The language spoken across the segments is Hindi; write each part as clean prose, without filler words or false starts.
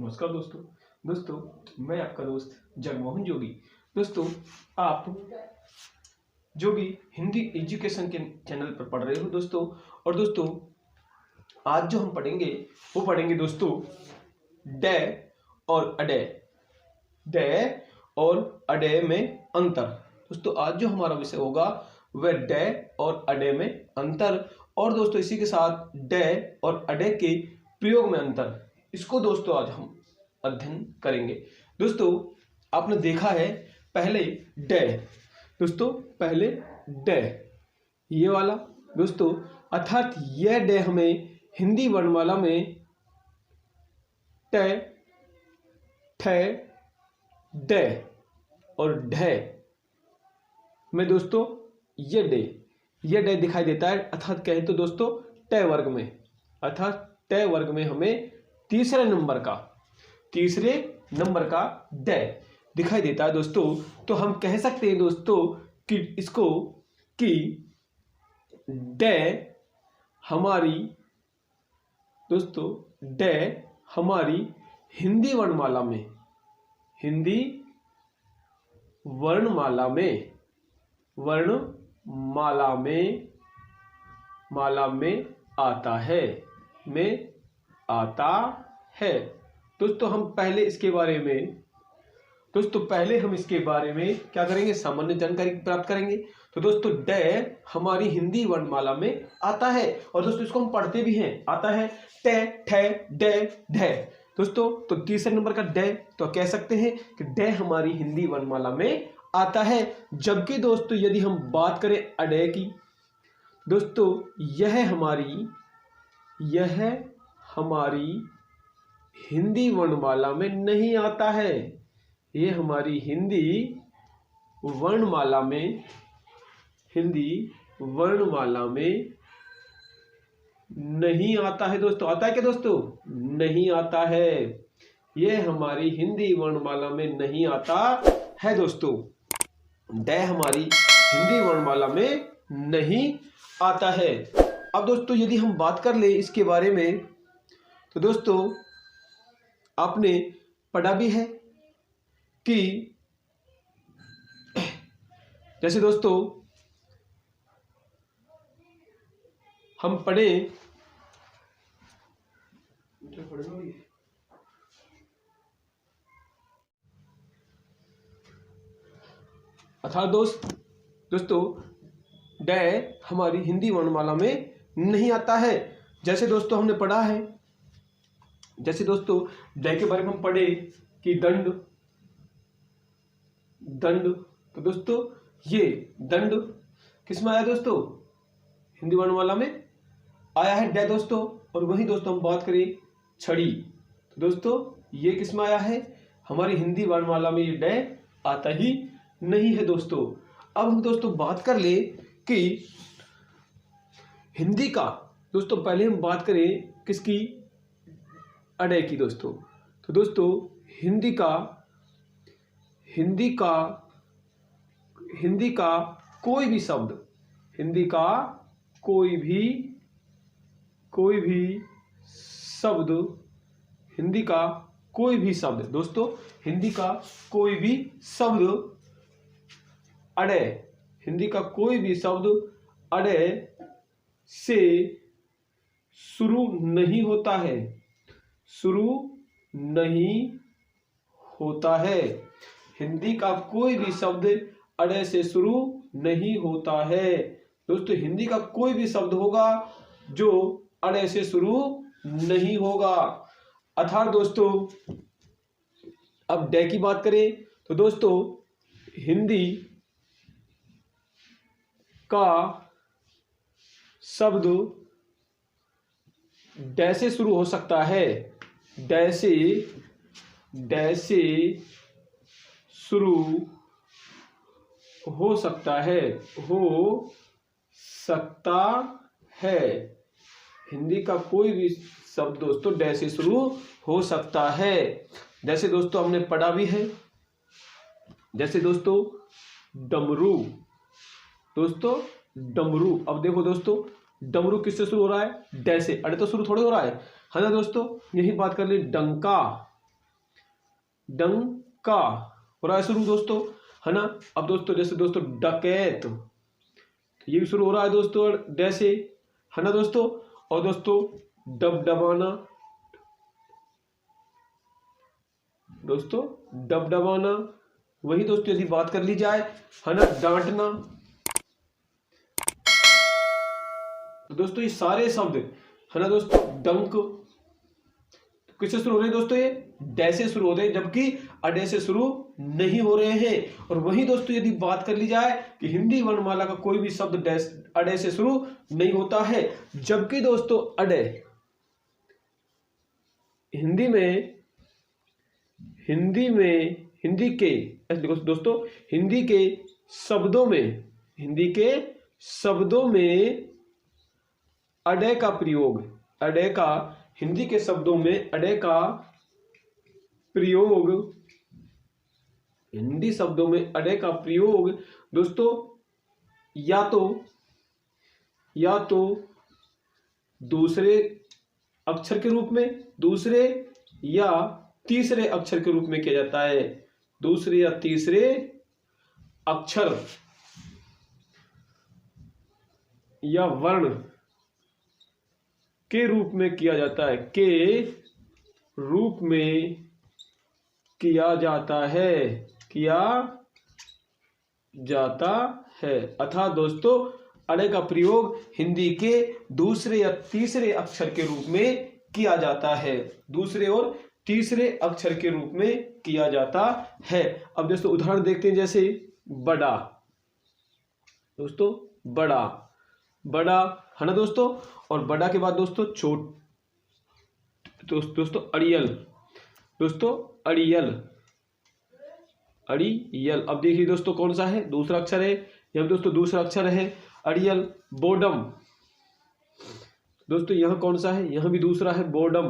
नमस्कार दोस्तों मैं आपका दोस्त जगमोहन जोगी। दोस्तों, आप जोगी हिंदी एजुकेशन के चैनल पर पढ़ रहे हो दोस्तों। और दोस्तों, आज जो हम पढ़ेंगे वो पढ़ेंगे दोस्तों डे और अडे। डे और अडे में अंतर। दोस्तों, आज जो हमारा विषय होगा वह डे और अडे में अंतर, और दोस्तों इसी के साथ डे और अडे के प्रयोग में अंतर, इसको दोस्तों आज हम अध्ययन करेंगे। दोस्तों, आपने देखा है पहले डे, दोस्तों पहले डे ये वाला दोस्तों, अर्थात यह डे हमें हिंदी वर्णमाला में टे, ठे, डे और ढे में दोस्तों ये डे दिखाई देता है। अर्थात कहें तो दोस्तों टे वर्ग में, अर्थात टे वर्ग में हमें तीसरे नंबर का डे दिखाई देता है दोस्तों। तो हम कह सकते हैं दोस्तों कि इसको कि डे हमारी हिंदी वर्णमाला में आता है। दोस्तों हम पहले हम इसके बारे में क्या करेंगे, सामान्य जानकारी प्राप्त करेंगे। तो दोस्तों डे हमारी हिंदी वर्णमाला में आता है, और दोस्तों इसको हम पढ़ते भी हैं, आता है टे, ठे, डे, ढे। दोस्तों तो तीसरे नंबर का डे, तो कह सकते हैं कि डे हमारी हिंदी वर्णमाला में आता है। जबकि दोस्तों यदि हम बात करें अडे की, दोस्तों यह हमारी हिंदी वर्णमाला में नहीं आता है। ये हमारी हिंदी वर्णमाला में नहीं आता है दोस्तों। आता है क्या दोस्तों? नहीं आता है। ये हमारी हिंदी वर्णमाला में नहीं आता है दोस्तों। डे हमारी हिंदी वर्णमाला में नहीं आता है। अब दोस्तों यदि हम बात कर ले इसके बारे में, तो दोस्तों आपने पढ़ा भी है कि जैसे दोस्तों हम पढ़े अर्थात दोस्तों डे हमारी हिंदी वर्णमाला में नहीं आता है। जैसे दोस्तों हमने पढ़ा है, जैसे दोस्तों डे के बारे में हम पढ़े कि दंड। तो दोस्तों ये दंड किस में आया दोस्तों? हिंदी वर्णमाला में आया है डे दोस्तों। और वहीं दोस्तों हम बात करें छड़ी, तो दोस्तों ये किस में आया है? हमारी हिंदी वर्णमाला में ये डे आता ही नहीं है दोस्तों। अब हम दोस्तों बात कर ले कि हिंदी का, दोस्तों पहले हम बात करें किसकी? अडे की दोस्तों। तो दोस्तों हिंदी का कोई भी शब्द, हिंदी का कोई भी शब्द दोस्तों, हिंदी का कोई भी शब्द अडे, हिंदी का कोई भी शब्द अडे से शुरू नहीं होता है। हिंदी का कोई भी शब्द अडे से शुरू नहीं होता है दोस्तों। हिंदी का कोई भी शब्द होगा जो अडे से शुरू नहीं होगा। अर्थात दोस्तों अब डे की बात करें, तो दोस्तों हिंदी का शब्द डे से शुरू हो सकता है। डे से शुरू हो सकता है। हिंदी का कोई भी शब्द दोस्तों डे से शुरू हो सकता है। जैसे दोस्तों हमने पढ़ा भी है, जैसे दोस्तों डमरू। दोस्तों डमरू, अब देखो दोस्तों डमरू किससे शुरू हो रहा है? डे से। अरे तो शुरू थोड़े हो रहा है ना दोस्तों। यही बात कर ले डंका। डंका हो रहा है शुरू दोस्तों, है ना। अब दोस्तों जैसे दोस्तों डकैत, ये भी शुरू हो रहा है दोस्तों डे से, है ना दोस्तों। और दोस्तों डबडबाना, दोस्तों डबडबाना, वही दोस्तों यदि बात कर ली जाए, है ना, डांटना। तो दोस्तों ये सारे शब्द, है ना दोस्तों, डंक किससे शुरू हो रहे हैं दोस्तों, ये डे से शुरू हो रहे हैं, जबकि अडे से शुरू नहीं हो रहे हैं। और वही दोस्तों यदि बात कर ली जाए कि हिंदी वर्णमाला का कोई भी शब्द अडे से शुरू नहीं होता है, जबकि दोस्तों अडे हिंदी के देखो दोस्तों, हिंदी के शब्दों में अडे का प्रयोग, हिंदी के शब्दों में अडे का प्रयोग, हिंदी शब्दों में अडे का प्रयोग दोस्तों या तो दूसरे अक्षर के रूप में, दूसरे या तीसरे अक्षर के रूप में किया जाता है, दूसरे या तीसरे अक्षर या वर्ण के रूप में किया जाता है, के रूप में किया जाता है। अर्थात दोस्तों अडे का प्रयोग हिंदी के दूसरे या तीसरे अक्षर के रूप में किया जाता है, दूसरे और तीसरे अक्षर के रूप में किया जाता है। अब दोस्तों उदाहरण देखते हैं, जैसे बड़ा, दोस्तों बड़ा, है ना दोस्तों। और बड़ा के बाद दोस्तों दोस्तों अड़ियल, अड़ियल। अब देखिए दोस्तों कौन सा है, दूसरा अक्षर है, यहाँ दोस्तों दूसरा अक्षर है अड़ियल। बोर्डम, दोस्तों यहाँ कौन सा है, यहाँ भी दूसरा है बोर्डम,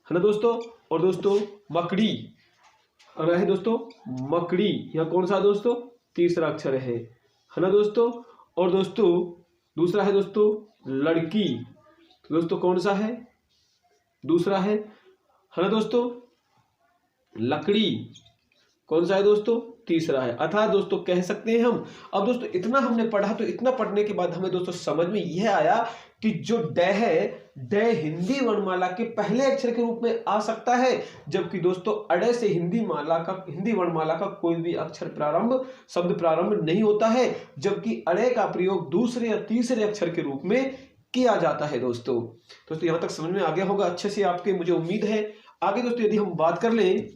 है ना दोस्तों। और दोस्तों मकड़ी रहे दोस्तों, मकड़ी, यहाँ कौन सा दोस्तों, तीसरा अक्षर है ना दोस्तों। और दोस्तों दूसरा है दोस्तों लड़की, तो दोस्तों कौन सा है, दूसरा है ना दोस्तों। लकड़ी कौन सा है दोस्तों, तीसरा है। अर्थात दोस्तों कह सकते हैं हम, अब दोस्तों इतना हमने पढ़ा, तो इतना पढ़ने के बाद हमें दोस्तों समझ में यह आया कि जो डे है, डे हिंदी वर्णमाला के पहले अक्षर के रूप में आ सकता है, जबकि दोस्तों अडे से हिंदी वर्णमाला का कोई भी शब्द प्रारंभ नहीं होता है, जबकि अडे का प्रयोग दूसरे या तीसरे अक्षर के रूप में किया जाता है। दोस्तों यहां तक समझ में आ गया होगा अच्छे से आपके, मुझे उम्मीद है। आगे दोस्तों यदि हम बात कर लें,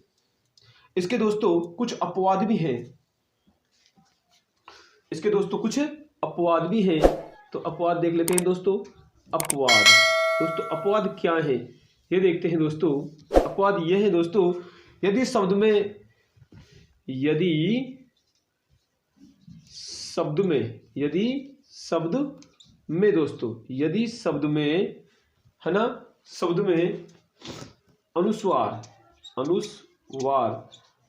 इसके दोस्तों कुछ अपवाद भी हैं, तो अपवाद देख लेते हैं दोस्तों। अपवाद क्या है ये देखते हैं दोस्तों। अपवाद ये है दोस्तों, यदि शब्द में है ना, शब्द में अनुस्वार,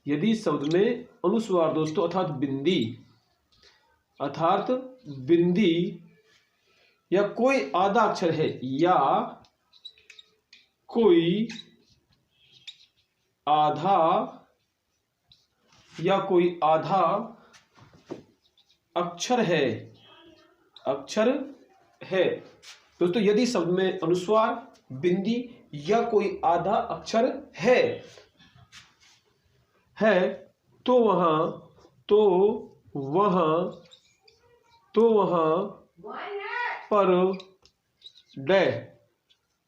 यदि शब्द में अनुस्वार दोस्तों अर्थात बिंदी या कोई आधा अक्षर है, या कोई आधा अक्षर है दोस्तों। यदि शब्द में अनुस्वार, बिंदी या कोई आधा अक्षर है तो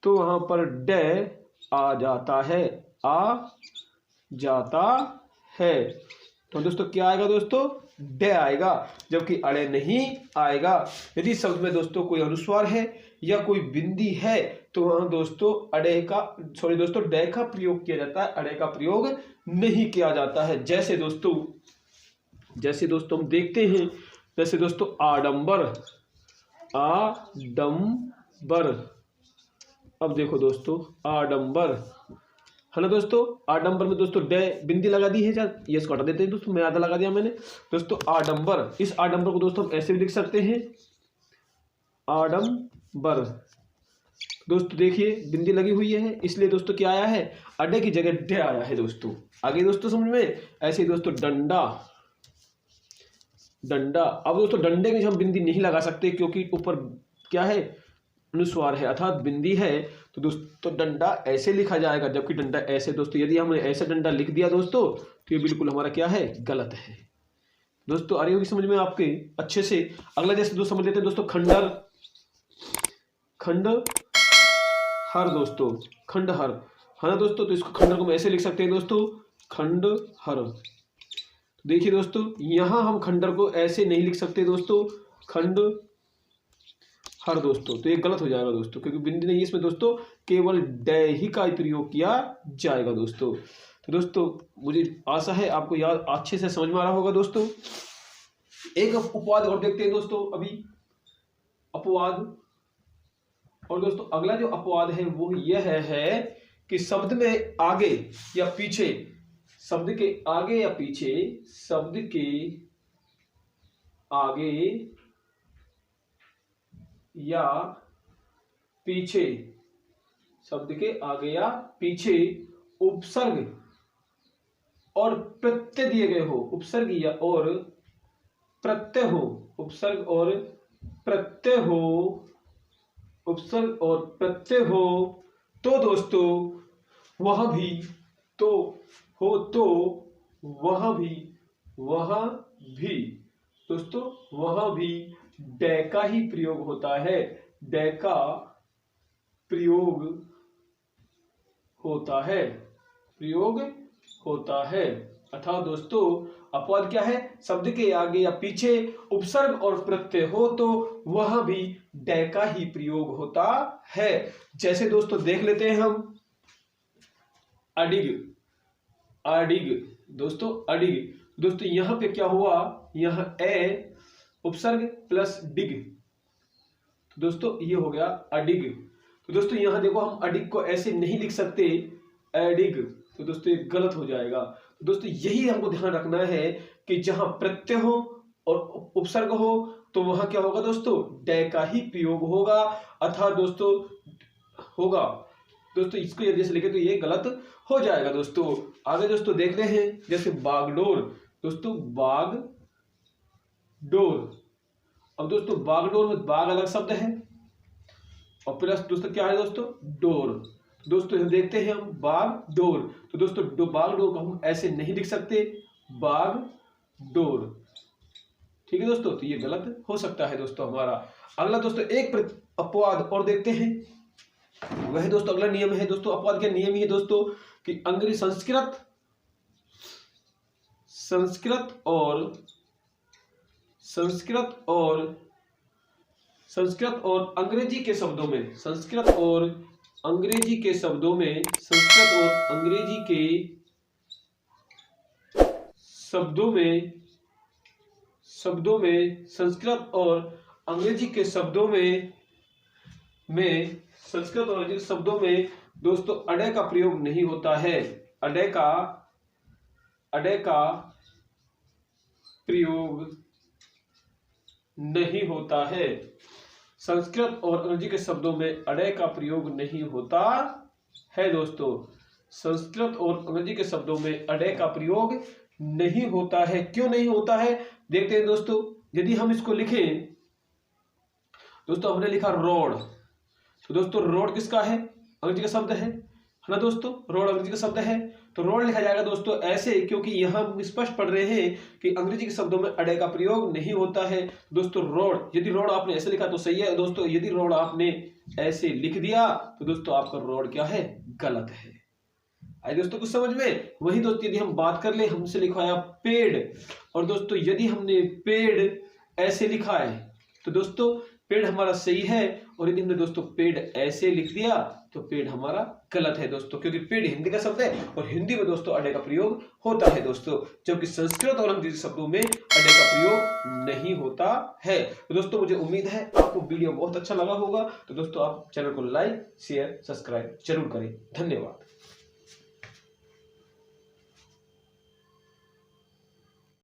वहां पर डे आ जाता है। तो दोस्तों क्या आएगा दोस्तों, डे आएगा, जबकि अड़े नहीं आएगा। यदि शब्द में दोस्तों कोई अनुस्वार है या कोई बिंदी है, तो वहां दोस्तों डे का प्रयोग किया जाता है, अड़े का प्रयोग नहीं किया जाता है। जैसे दोस्तों हम देखते हैं, जैसे दोस्तों आडंबर। अब देखो दोस्तों आडंबर, है ना दोस्तों। आडंबर में दोस्तों डे बिंदी लगा दी है, ये इसको हटा देते हैं दोस्तों, मैं आधा लगा दिया मैंने दोस्तों। आडंबर, इस आडंबर को दोस्तों हम ऐसे भी लिख सकते हैं, आडंबर, दोस्तों देखिए बिंदी लगी हुई है, इसलिए दोस्तों क्या आया है, अड्डे की जगह डे आया है दोस्तों। आगे दोस्तों समझ में। ऐसे ही दोस्तों डंडा, डंडा। अब दोस्तों डंडे में हम बिंदी नहीं लगा सकते क्योंकि ऊपर क्या है, अनुस्वार है अर्थात बिंदी है, तो दोस्तों डंडा ऐसे लिखा जाएगा, जबकि डंडा ऐसे। दोस्तों यदि हमने ऐसे डंडा लिख दिया दोस्तों तो ये बिल्कुल हमारा क्या है, गलत है दोस्तों। आ रही होगी समझ में आपके अच्छे से। अगला जैसे दोस्तों समझ लेते हैं दोस्तों, खंडहर, खंडहर दोस्तों, खंडहर है ना दोस्तों। तो इसको खंडहर को हम ऐसे लिख सकते हैं दोस्तों, खंडहर। देखिए दोस्तों यहां हम खंडहर को ऐसे नहीं लिख सकते दोस्तों, खंडहर दोस्तों, तो ये गलत हो जाएगा दोस्तों, क्योंकि बिंदी नहीं है इसमें दोस्तों, केवल डे ही का प्रयोग किया जाएगा दोस्तों। तो दोस्तों मुझे आशा है आपको याद अच्छे से समझ में आ रहा होगा दोस्तों। एक अपवाद और देखते हैं दोस्तों अभी, अपवाद। और दोस्तों अगला जो अपवाद है वो यह है कि शब्द में आगे या पीछे, शब्द के आगे या पीछे, शब्द के आगे या पीछे, शब्द के आगे या पीछे उपसर्ग और प्रत्यय दिए गए हो, उपसर्ग या और प्रत्यय हो, उपसर्ग और प्रत्यय हो, उपसर्ग और प्रत्यय हो, तो दोस्तों वह भी, तो हो तो वह भी, वह भी दोस्तों, वह भी डे का ही प्रयोग होता है, डे का प्रयोग होता है, प्रयोग होता है। अर्थात दोस्तों अपवाद क्या है, शब्द के आगे या पीछे उपसर्ग और प्रत्यय हो तो वह भी डे का ही प्रयोग होता है। जैसे दोस्तों देख लेते हैं हम, अडिग, अडिग दोस्तों, अडिग। दोस्तों यहां पे क्या हुआ, यहां ए उपसर्ग प्लस डिग, तो दोस्तों ये हो गया अडिग। तो दोस्तों यहां देखो हम अडिग को ऐसे नहीं लिख सकते, एडिग, तो दोस्तों ये गलत हो जाएगा। तो दोस्तों यही हमको ध्यान रखना है कि जहां प्रत्यय हो और उपसर्ग हो तो वहां क्या होगा दोस्तों, डे का ही प्रयोग होगा, अर्थात दोस्तों होगा। दोस्तों इसको यदि जैसे लिखे तो ये गलत हो जाएगा दोस्तों। आगे दोस्तों देख रहे हैं जैसे बागडोर, दोस्तों बागडोर। अब दोस्तों बागडोर में बाग अलग शब्द है और प्लस दोस्तों क्या है दोस्तों, डोर। दोस्तों हम देखते हैं हम बाग डोर, तो दोस्तों बाग डोर को हम ऐसे नहीं लिख सकते, बाग डोर, ठीक है दोस्तों, तो ये गलत हो सकता है दोस्तों हमारा। अगला दोस्तों एक अपवाद और देखते हैं, वह दोस्तों अगला नियम है दोस्तों, अपवाद का नियम ही है दोस्तों कि अंग्रेजी संस्कृत, संस्कृत और संस्कृत और संस्कृत और अंग्रेजी के शब्दों में, संस्कृत और अंग्रेजी के शब्दों में, संस्कृत और अंग्रेजी के शब्दों में, शब्दों में, संस्कृत और अंग्रेजी के शब्दों में संस्कृत और अंग्रेजी शब्दों में दोस्तों अडे का प्रयोग नहीं होता है, अडे का प्रयोग नहीं होता है। संस्कृत और अंग्रेजी के शब्दों में अडे का प्रयोग नहीं होता है दोस्तों, संस्कृत और अंग्रेजी के शब्दों में अडे का प्रयोग नहीं होता है। क्यों नहीं होता है देखते हैं दोस्तों। यदि हम इसको लिखें दोस्तों, हमने लिखा रोड, तो दोस्तों रोड किसका है, अंग्रेजी का शब्द है ना दोस्तों, रोड अंग्रेजी का शब्द है, तो रोड लिखा जाएगा दोस्तों ऐसे, क्योंकि यहां हम स्पष्ट पढ़ रहे हैं कि अंग्रेजी के शब्दों में अडे का प्रयोग नहीं होता है दोस्तों। रोड, यदि रोड आपने ऐसे लिखा तो सही है दोस्तों, यदि रोड आपने ऐसे लिख दिया तो दोस्तों आपका रोड क्या है, गलत है। आइए दोस्तों कुछ समझ में। वही दोस्तों यदि हम बात कर ले, हमसे लिखवाया पेड़, और दोस्तों यदि हमने पेड़ ऐसे लिखा है तो दोस्तों पेड़ हमारा सही है, और यदि हमने दोस्तों पेड़ ऐसे लिख दिया तो पेड़ हमारा गलत है दोस्तों, क्योंकि पेड़ हिंदी का शब्द है और हिंदी में दोस्तों अडे का प्रयोग होता है दोस्तों, जबकि संस्कृत और अंग्रेजी शब्दों में अडे का प्रयोग नहीं होता है। तो दोस्तों मुझे उम्मीद है आपको वीडियो बहुत अच्छा लगा होगा, तो दोस्तों आप चैनल को लाइक शेयर सब्सक्राइब जरूर करें। धन्यवाद।